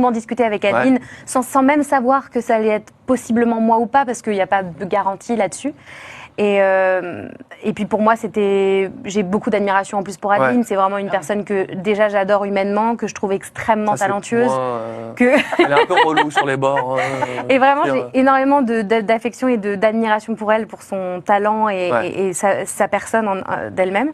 longuement discuté avec Adeline, sans même savoir que ça allait être possiblement moi ou pas, parce qu'il n'y a pas de garantie là-dessus. Et puis pour moi, j'ai beaucoup d'admiration en plus pour Adeline. C'est vraiment une personne que déjà j'adore humainement, que je trouve extrêmement talentueuse. Elle est un peu relou sur les bords. Et vraiment, j'ai énormément d'affection et d'admiration pour elle, pour son talent et sa personne d'elle-même.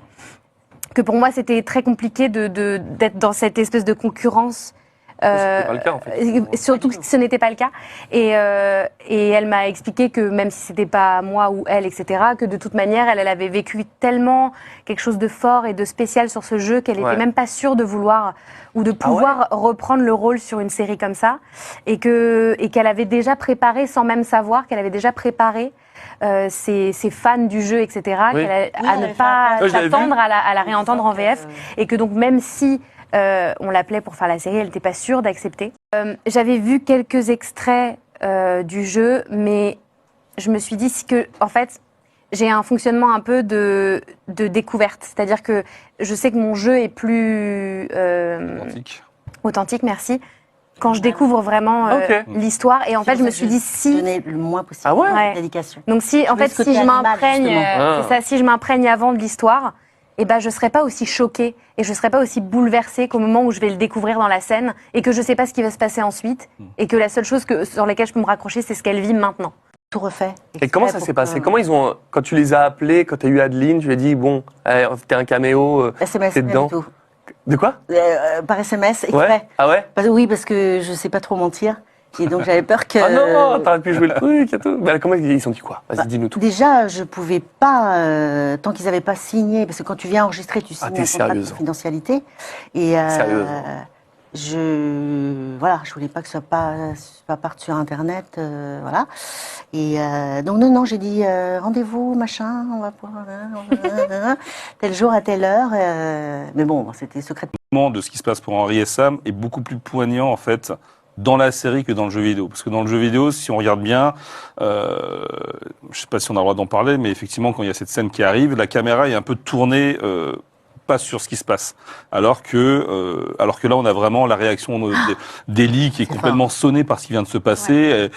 Que pour moi, c'était très compliqué d'être dans cette espèce de concurrence. C'était pas le cas, en fait. Surtout que ce n'était pas le cas. Et elle m'a expliqué que même si c'était pas moi ou elle, etc., que de toute manière, elle avait vécu tellement quelque chose de fort et de spécial sur ce jeu qu'elle était même pas sûre de vouloir ou de pouvoir reprendre le rôle sur une série comme ça. Et qu'elle avait déjà préparé, sans même savoir, qu'elle avait déjà préparé ses fans du jeu, etc., à ne pas s'attendre à la réentendre en VF. Et que donc, même si on l'appelait pour faire la série, elle n'était pas sûre d'accepter. J'avais vu quelques extraits du jeu, mais je me suis dit que, en fait, j'ai un fonctionnement un peu de découverte. C'est-à-dire que je sais que mon jeu est plus authentique, merci. Quand je découvre vraiment l'histoire, et en fait, je me suis dit donner le moins possible de dédication. Donc si je m'imprègne avant de l'histoire, eh ben, je ne serais pas aussi choquée et je ne serais pas aussi bouleversée qu'au moment où je vais le découvrir dans la scène et que je ne sais pas ce qui va se passer ensuite et que la seule chose sur laquelle je peux me raccrocher, c'est ce qu'elle vit maintenant. Tout refait. Et comment ça s'est passé? Comment quand tu les as appelés, quand tu as eu Adeline, tu lui as dit, bon, c'était un caméo, t'es dedans? Tout. De quoi? Par SMS, exprès. Ah ouais? Oui, parce que je ne sais pas trop mentir. Et donc j'avais peur que... Ah non, t'aurais pu jouer le truc et tout. Bah, comment ils ont dit quoi? Vas-y, dis-nous tout. Déjà, je pouvais pas, tant qu'ils n'avaient pas signé, parce que quand tu viens enregistrer, tu signes un contrat de confidentialité. Et Sérieuse. je voulais pas que ça parte sur Internet, voilà. Et donc non, j'ai dit rendez-vous, machin, on va pouvoir tel jour à telle heure. Mais bon, c'était secret. De ce qui se passe pour Henri et Sam est beaucoup plus poignant en fait dans la série que dans le jeu vidéo. Parce que dans le jeu vidéo, si on regarde bien, je sais pas si on a le droit d'en parler, mais effectivement, quand il y a cette scène qui arrive, la caméra est un peu tournée pas sur ce qui se passe. Alors que là, on a vraiment la réaction d'Ellie qui est complètement sonnée par ce qui vient de se passer. Et,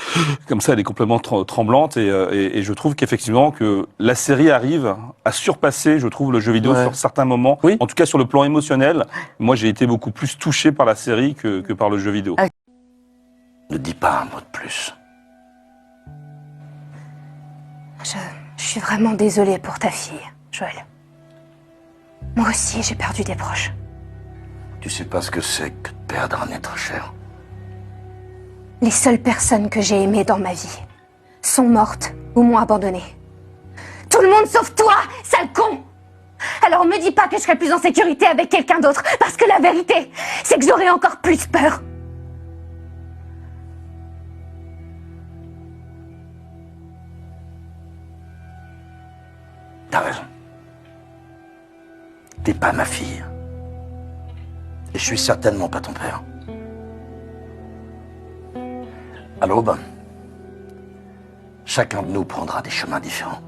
comme ça, elle est complètement tremblante. Et je trouve qu'effectivement, que la série arrive à surpasser, je trouve, le jeu vidéo sur certains moments. Oui. En tout cas, sur le plan émotionnel, moi, j'ai été beaucoup plus touché par la série que par le jeu vidéo. Ne dis pas un mot de plus. Je suis vraiment désolée pour ta fille, Joël. Moi aussi, j'ai perdu des proches. Tu sais pas ce que c'est que de perdre un être cher. Les seules personnes que j'ai aimées dans ma vie sont mortes ou m'ont abandonnée. Tout le monde sauf toi, sale con! Alors me dis pas que je serai plus en sécurité avec quelqu'un d'autre, parce que la vérité, c'est que j'aurai encore plus peur. T'as raison. T'es pas ma fille. Et je suis certainement pas ton père. À l'aube, chacun de nous prendra des chemins différents.